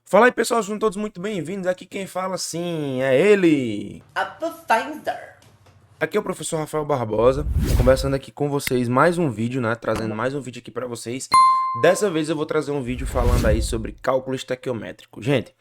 Fala aí pessoal, sejam todos muito bem-vindos. Aqui quem fala sim é ele. Pathfinder. Aqui é o professor Rafael Barbosa, conversando aqui com vocês mais um vídeo, né? Trazendo mais um vídeo aqui para vocês. Dessa vez eu vou trazer um vídeo falando aí sobre cálculo estequiométrico. Gente,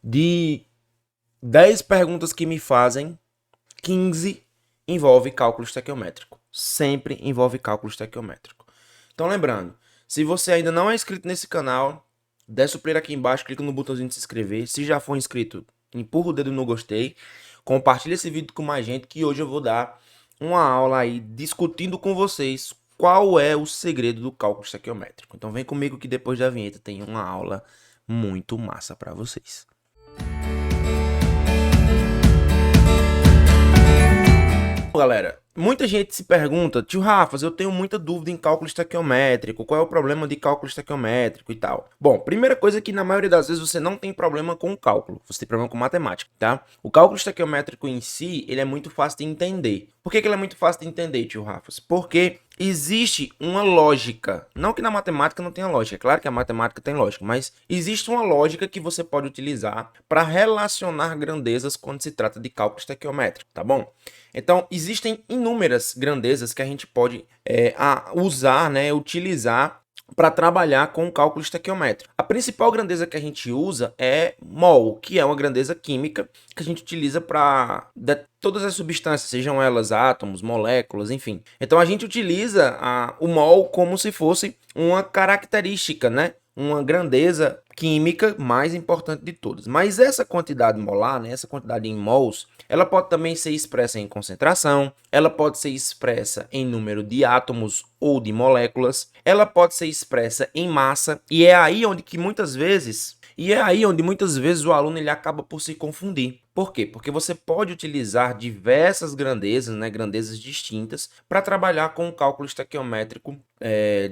de 10 perguntas que me fazem, 15 envolve cálculo estequiométrico. Sempre envolve cálculo estequiométrico. Então lembrando, se você ainda não é inscrito nesse canal, desce o player aqui embaixo, clica no botãozinho de se inscrever. Se já for inscrito, empurra o dedo no gostei. Compartilha esse vídeo com mais gente que hoje eu vou dar uma aula aí discutindo com vocês qual é o segredo do cálculo estequiométrico. Então vem comigo que depois da vinheta tem uma aula muito massa para vocês. Galera, muita gente se pergunta, tio Rafas, eu tenho muita dúvida em cálculo estequiométrico, qual é o problema de cálculo estequiométrico e tal? Bom, primeira coisa é que na maioria das vezes você não tem problema com o cálculo, você tem problema com matemática, tá? O cálculo estequiométrico em si, ele é muito fácil de entender. Por que ele é muito fácil de entender, tio Rafas? Porque existe uma lógica, não que na matemática não tenha lógica, é claro que a matemática tem lógica, mas existe uma lógica que você pode utilizar para relacionar grandezas quando se trata de cálculo estequiométrico, tá bom? Então, existem inúmeras grandezas que a gente pode usar, né, utilizar para trabalhar com o cálculo estequiométrico. A principal grandeza que a gente usa é mol, que é uma grandeza química que a gente utiliza para todas as substâncias, sejam elas átomos, moléculas, enfim. Então a gente utiliza o mol como se fosse uma característica, né? Uma grandeza química mais importante de todas. Mas essa quantidade molar, né, essa quantidade em mols, ela pode também ser expressa em concentração, ela pode ser expressa em número de átomos ou de moléculas, ela pode ser expressa em massa, e é aí onde muitas vezes o aluno ele acaba por se confundir. Por quê? Porque você pode utilizar diversas grandezas, né, grandezas distintas, para trabalhar com o cálculo estequiométrico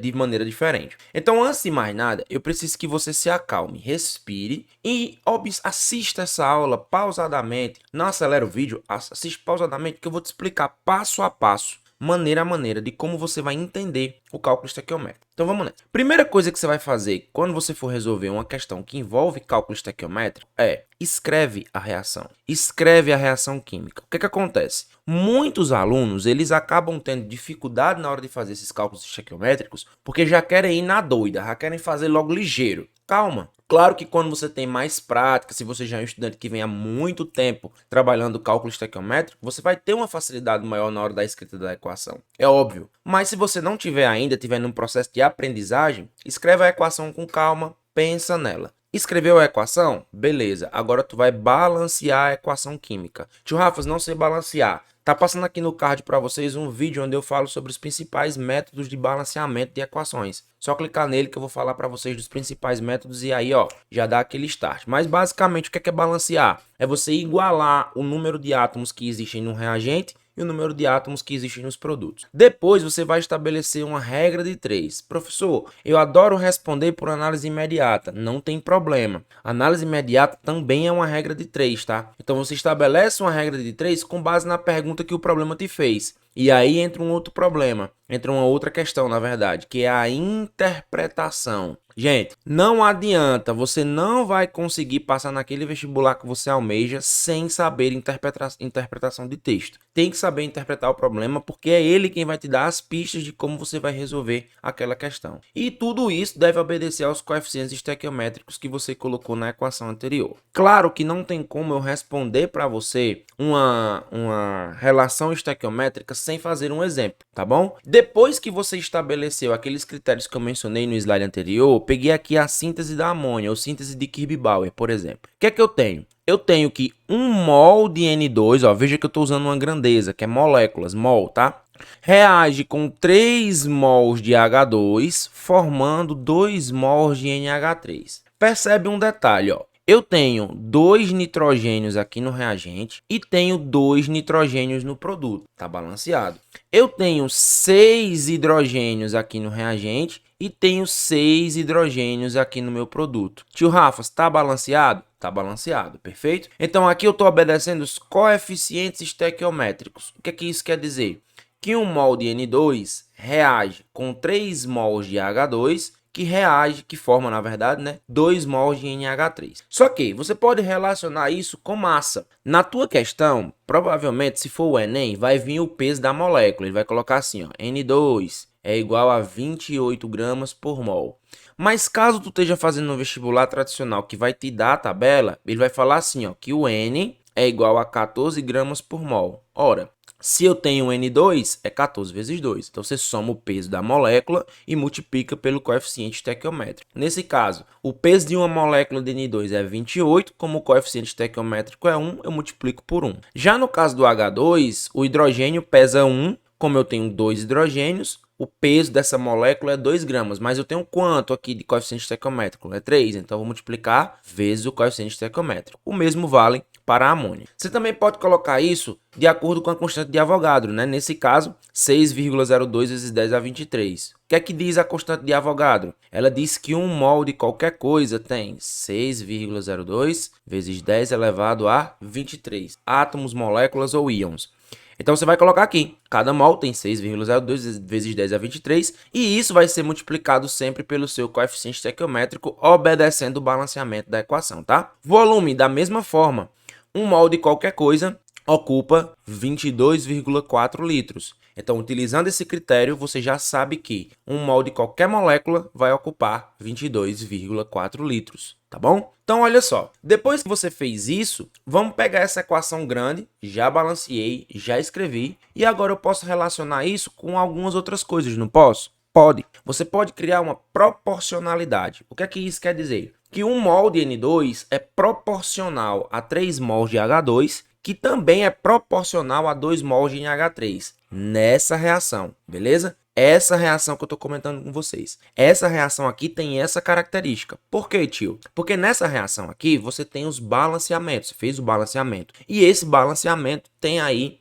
de maneira diferente. Então, antes de mais nada, eu preciso que você se acalme, respire e assista essa aula pausadamente. Não acelera o vídeo, assiste pausadamente que eu vou te explicar passo a passo, maneira a maneira de como você vai entender o cálculo estequiométrico. Então vamos nessa. Primeira coisa que você vai fazer quando você for resolver uma questão que envolve cálculo estequiométrico é escreve a reação. Escreve a reação química. O que acontece? Muitos alunos, eles acabam tendo dificuldade na hora de fazer esses cálculos estequiométricos porque já querem ir na doida, já querem fazer logo ligeiro. Calma. Claro que quando você tem mais prática, se você já é um estudante que vem há muito tempo trabalhando cálculo estequiométrico, você vai ter uma facilidade maior na hora da escrita da equação. É óbvio. Mas se você não tiver ainda, tiver num processo de aprendizagem, escreve a equação com calma, pensa nela. Escreveu a equação? Beleza. Agora tu vai balancear a equação química. Tio Rafas, não sei balancear. Tá passando aqui no card para vocês um vídeo onde eu falo sobre os principais métodos de balanceamento de equações. Só clicar nele que eu vou falar para vocês dos principais métodos e aí, ó, já dá aquele start. Mas basicamente o que é balancear? É você igualar o número de átomos que existem no reagente e o número de átomos que existem nos produtos. Depois você vai estabelecer uma regra de 3. Professor, eu adoro responder por análise imediata. Não tem problema. Análise imediata também é uma regra de 3, tá? Então você estabelece uma regra de 3 com base na pergunta que o problema te fez. E aí entra um outro problema, entra uma outra questão, na verdade, que é a interpretação. Gente, não adianta, você não vai conseguir passar naquele vestibular que você almeja sem saber interpretação de texto. Tem que saber interpretar o problema porque é ele quem vai te dar as pistas de como você vai resolver aquela questão. E tudo isso deve obedecer aos coeficientes estequiométricos que você colocou na equação anterior. Claro que não tem como eu responder para você uma relação estequiométrica sem fazer um exemplo, tá bom? Depois que você estabeleceu aqueles critérios que eu mencionei no slide anterior, peguei aqui a síntese da amônia, ou síntese de Kirby-Bauer, por exemplo. O que é que eu tenho? Eu tenho que 1 mol de N2, ó, veja que eu estou usando uma grandeza, que é moléculas, mol, tá? Reage com 3 mols de H2, formando 2 mols de NH3. Percebe um detalhe, ó. Eu tenho 2 nitrogênios aqui no reagente e tenho 2 nitrogênios no produto. Está balanceado. Eu tenho 6 hidrogênios aqui no reagente e tenho 6 hidrogênios aqui no meu produto. Tio Rafa, está balanceado? Está balanceado, perfeito? Então aqui eu estou obedecendo os coeficientes estequiométricos. O que é que isso quer dizer? Que 1 mol de N2 reage com 3 mols de H2 que reage, que forma, na verdade, né, 2 mols de NH3. Só que você pode relacionar isso com massa. Na tua questão, provavelmente, se for o Enem, vai vir o peso da molécula. Ele vai colocar assim, ó, N2 é igual a 28 gramas por mol. Mas caso tu esteja fazendo um vestibular tradicional que vai te dar a tabela, ele vai falar assim, ó, que o N é igual a 14 gramas por mol. Ora, se eu tenho N2, é 14 vezes 2. Então, você soma o peso da molécula e multiplica pelo coeficiente estequiométrico. Nesse caso, o peso de uma molécula de N2 é 28, como o coeficiente estequiométrico é 1, eu multiplico por 1. Já no caso do H2, o hidrogênio pesa 1, como eu tenho 2 hidrogênios, o peso dessa molécula é 2 gramas, mas eu tenho quanto aqui de coeficiente estequiométrico? É 3, então eu vou multiplicar vezes o coeficiente estequiométrico. O mesmo vale para a amônia. Você também pode colocar isso de acordo com a constante de Avogadro, né? Nesse caso, 6,02 vezes 10 a 23. O que é que diz a constante de Avogadro? Ela diz que 1 mol de qualquer coisa tem 6,02 vezes 10 elevado a 23 átomos, moléculas ou íons. Então, você vai colocar aqui, cada mol tem 6,02 vezes 10 a 23, e isso vai ser multiplicado sempre pelo seu coeficiente estequiométrico, obedecendo o balanceamento da equação, tá? Volume, da mesma forma, 1 mol de qualquer coisa ocupa 22,4 litros. Então, utilizando esse critério, você já sabe que 1 mol de qualquer molécula vai ocupar 22,4 litros, tá bom? Então, olha só, depois que você fez isso, vamos pegar essa equação grande, já balanceei, já escrevi, e agora eu posso relacionar isso com algumas outras coisas, não posso? Pode. Você pode criar uma proporcionalidade. O que é que isso quer dizer? Que 1 mol de N2 é proporcional a 3 mols de H2, que também é proporcional a 2 mols de NH3 nessa reação, beleza? Essa reação que eu estou comentando com vocês. Essa reação aqui tem essa característica. Por quê, tio? Porque nessa reação aqui você tem os balanceamentos. Você fez o balanceamento. E esse balanceamento tem aí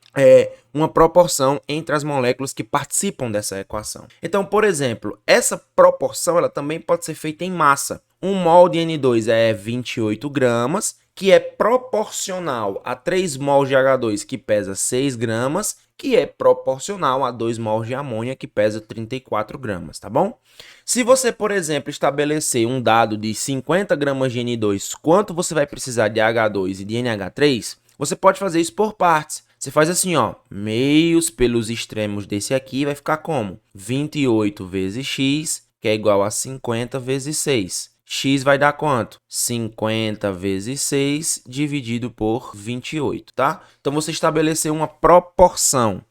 uma proporção entre as moléculas que participam dessa equação. Então, por exemplo, essa proporção ela também pode ser feita em massa. 1 mol de N2 é 28 gramas, que é proporcional a 3 mols de H2, que pesa 6 gramas, que é proporcional a 2 mols de amônia, que pesa 34 gramas, tá bom? Se você, por exemplo, estabelecer um dado de 50 gramas de N2, quanto você vai precisar de H2 e de NH3, você pode fazer isso por partes. Você faz assim, ó, meios pelos extremos desse aqui, vai ficar como? 28 vezes x, que é igual a 50 vezes 6. X vai dar quanto? 50 vezes 6 dividido por 28, tá? Então, você estabeleceu uma proporção.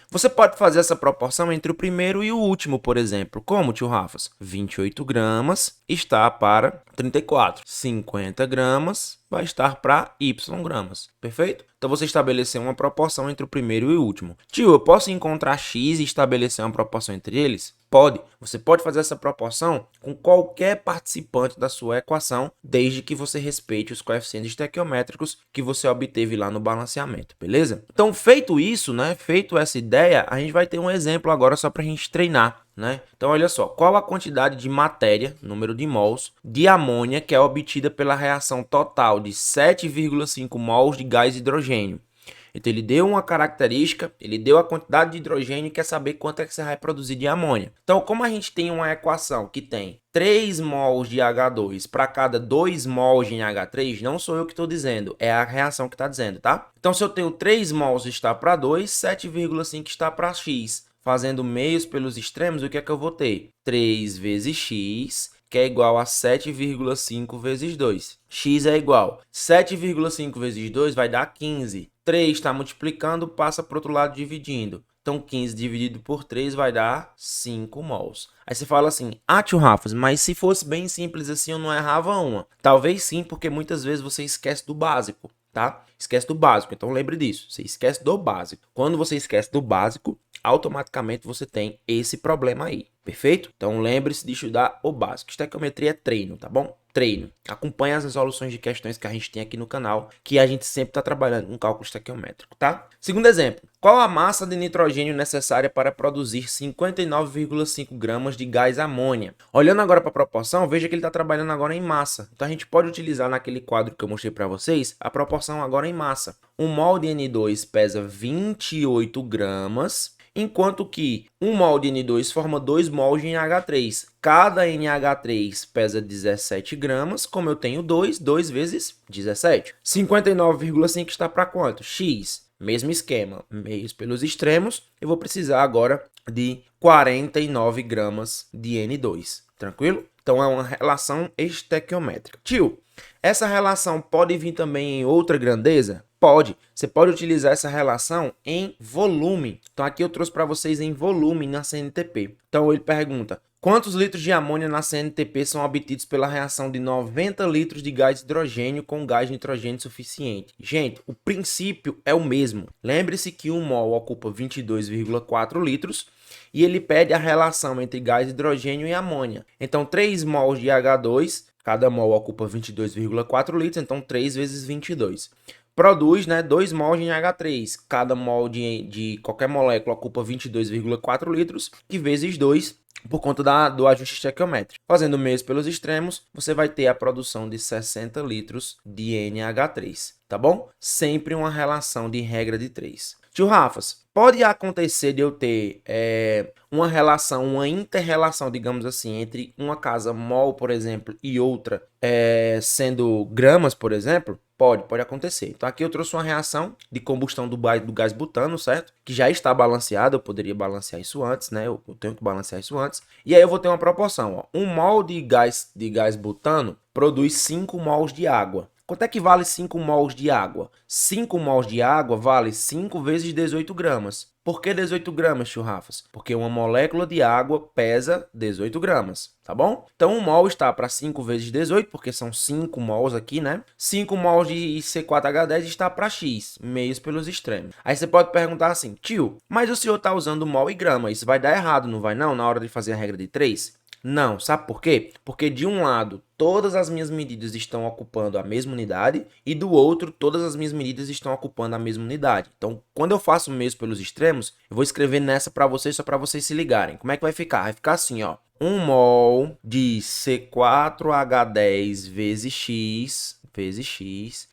Você pode fazer essa proporção entre o primeiro e o último, por exemplo. Como, tio Rafas? 28 gramas está para 34. 50 gramas vai estar para Y gramas. Perfeito? Então, você estabeleceu uma proporção entre o primeiro e o último. Tio, eu posso encontrar X e estabelecer uma proporção entre eles? Pode. Você pode fazer essa proporção com qualquer participante da sua equação, desde que você respeite os coeficientes estequiométricos que você obteve lá no balanceamento, beleza? Então, feito isso, né? Feito essa ideia, a gente vai ter um exemplo agora só para a gente treinar, né? Então, olha só, qual a quantidade de matéria, número de mols, de amônia que é obtida pela reação total de 7,5 mols de gás hidrogênio? Então, ele deu uma característica, ele deu a quantidade de hidrogênio e quer saber quanto é que você vai produzir de amônia. Então, como a gente tem uma equação que tem 3 mols de H2 para cada 2 mols de NH3, não sou eu que estou dizendo, é a reação que está dizendo, tá? Então, se eu tenho 3 mols está para 2, 7,5 está para x. Fazendo meios pelos extremos, o que é que eu vou ter? 3 vezes x, que é igual a 7,5 vezes 2. X é igual. 7,5 vezes 2 vai dar 15. 3 está multiplicando, passa para o outro lado dividindo. Então, 15 dividido por 3 vai dar 5 mols. Aí você fala assim, tio Rafas, mas se fosse bem simples assim, eu não errava uma. Talvez sim, porque muitas vezes você esquece do básico, tá? Esquece do básico, então lembre disso. Você esquece do básico. Quando você esquece do básico, automaticamente você tem esse problema aí, perfeito? Então lembre-se de estudar o básico. Estequiometria é treino, tá bom? Treino. Acompanhe as resoluções de questões que a gente tem aqui no canal, que a gente sempre está trabalhando com cálculo estequiométrico, tá? Segundo exemplo, qual a massa de nitrogênio necessária para produzir 59,5 gramas de gás amônia? Olhando agora para a proporção, veja que ele está trabalhando agora em massa. Então a gente pode utilizar naquele quadro que eu mostrei para vocês, a proporção agora em massa. 1 mol de N2 pesa 28 gramas, enquanto que 1 mol de N2 forma 2 mols de NH3. Cada NH3 pesa 17 gramas, como eu tenho 2 vezes 17. 59,5 está para quanto? X. Mesmo esquema, meios pelos extremos, eu vou precisar agora de 49 gramas de N2, tranquilo? Então é uma relação estequiométrica. Tio, essa relação pode vir também em outra grandeza? Pode. Você pode utilizar essa relação em volume. Então aqui eu trouxe para vocês em volume na CNTP. Então ele pergunta: quantos litros de amônia na CNTP são obtidos pela reação de 90 litros de gás hidrogênio com gás nitrogênio suficiente? Gente, o princípio é o mesmo. Lembre-se que 1 mol ocupa 22,4 litros e ele pede a relação entre gás hidrogênio e amônia. Então 3 mols de H2, cada mol ocupa 22,4 litros, então 3 vezes 22. Produz, né, 2 mols de NH3. Cada mol de qualquer molécula ocupa 22,4 litros, que vezes 2, por conta do ajuste estequiométrico. Fazendo meios pelos extremos, você vai ter a produção de 60 litros de NH3, tá bom? Sempre uma relação de regra de 3. Tio Rafas, pode acontecer de eu ter uma relação, uma inter-relação, digamos assim, entre uma casa mol, por exemplo, e outra sendo gramas, por exemplo? Pode acontecer. Então aqui eu trouxe uma reação de combustão do gás butano, certo? Que já está balanceada, eu poderia balancear isso antes, né? Eu tenho que balancear isso antes. E aí eu vou ter uma proporção, ó. 1 mol de gás butano produz 5 mols de água. Quanto é que vale 5 mols de água? 5 mols de água vale 5 vezes 18 gramas. Por que 18 gramas, tio Rafas? Porque uma molécula de água pesa 18 gramas, tá bom? Então 1 mol está para 5 vezes 18, porque são 5 mols aqui, né? 5 mols de C4H10 está para X, meios pelos extremos. Aí você pode perguntar assim: tio, mas o senhor está usando mol e grama, isso vai dar errado, não vai não, na hora de fazer a regra de 3? Não, sabe por quê? Porque de um lado, todas as minhas medidas estão ocupando a mesma unidade e do outro, todas as minhas medidas estão ocupando a mesma unidade. Então, quando eu faço meios pelos extremos, eu vou escrever nessa para vocês, só para vocês se ligarem. Como é que vai ficar? Vai ficar assim, ó. 1 mol de C4H10 vezes X,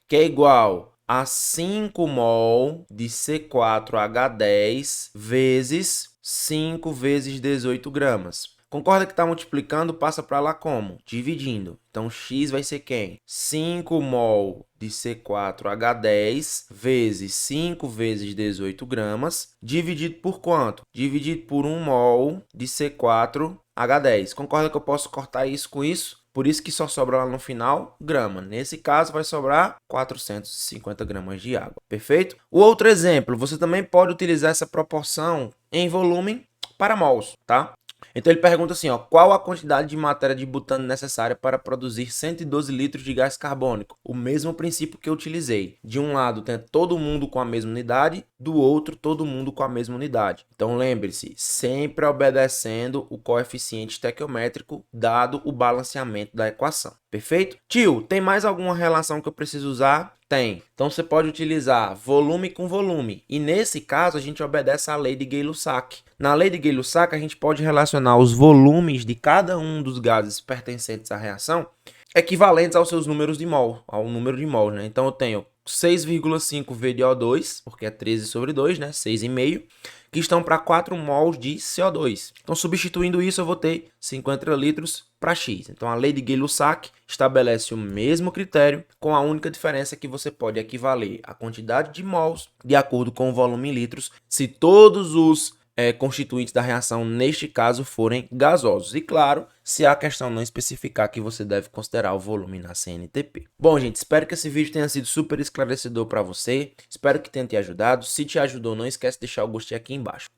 que é igual a 5 mol de C4H10 vezes 5 vezes 18 gramas. Concorda que está multiplicando, passa para lá como? Dividindo. Então, X vai ser quem? 5 mol de C4H10 vezes 5 vezes 18 gramas, dividido por quanto? Dividido por 1 mol de C4H10. Concorda que eu posso cortar isso com isso? Por isso que só sobra lá no final grama. Nesse caso, vai sobrar 450 gramas de água. Perfeito? O outro exemplo, você também pode utilizar essa proporção em volume para mols, tá? Então ele pergunta assim, ó, qual a quantidade de matéria de butano necessária para produzir 112 litros de gás carbônico? O mesmo princípio que eu utilizei. De um lado tem todo mundo com a mesma unidade, do outro todo mundo com a mesma unidade. Então lembre-se, sempre obedecendo o coeficiente estequiométrico dado o balanceamento da equação. Perfeito? Tio, tem mais alguma relação que eu preciso usar? Tem. Então você pode utilizar volume com volume. E nesse caso a gente obedece à lei de Gay-Lussac. Na lei de Gay-Lussac a gente pode relacionar os volumes de cada um dos gases pertencentes à reação equivalentes aos seus números de mol, ao número de mol, né? Então eu tenho 6,5 VdO2, porque é 13 sobre 2, né? 6,5, que estão para 4 mols de CO2. Então, substituindo isso, eu vou ter 50 litros para X. Então, a lei de Gay-Lussac estabelece o mesmo critério, com a única diferença que você pode equivaler a quantidade de mols de acordo com o volume em litros, se todos os constituintes da reação, neste caso, forem gasosos. E claro, se a questão não especificar que você deve considerar o volume na CNTP. Bom, gente, espero que esse vídeo tenha sido super esclarecedor para você. Espero que tenha te ajudado. Se te ajudou, não esquece de deixar o gostei aqui embaixo.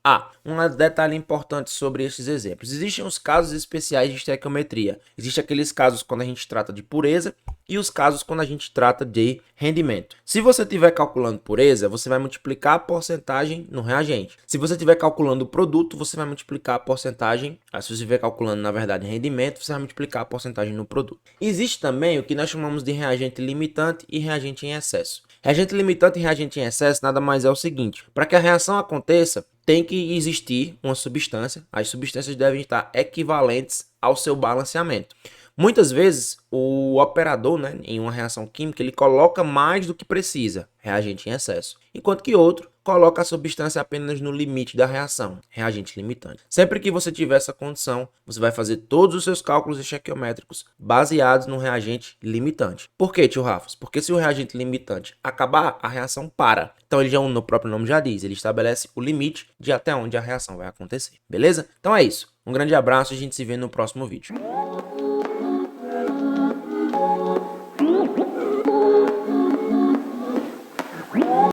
Um detalhe importante sobre estes exemplos. Existem os casos especiais de estequiometria. Existem aqueles casos quando a gente trata de pureza e os casos quando a gente trata de rendimento. Se você estiver calculando pureza, você vai multiplicar a porcentagem no reagente. Se você estiver calculando o produto, você vai multiplicar a porcentagem. Se você estiver calculando, na verdade, rendimento, você vai multiplicar a porcentagem no produto. Existe também o que nós chamamos de reagente limitante e reagente em excesso. Reagente limitante e reagente em excesso nada mais é o seguinte: para que a reação aconteça, tem que existir uma substância. As substâncias devem estar equivalentes ao seu balanceamento. Muitas vezes, o operador, né, em uma reação química, ele coloca mais do que precisa, reagente em excesso. Enquanto que outro coloca a substância apenas no limite da reação, reagente limitante. Sempre que você tiver essa condição, você vai fazer todos os seus cálculos estequiométricos baseados no reagente limitante. Por quê, tio Rafas? Porque se o reagente limitante acabar, a reação para. Então ele já, no próprio nome já diz, ele estabelece o limite de até onde a reação vai acontecer. Beleza? Então é isso. Um grande abraço e a gente se vê no próximo vídeo.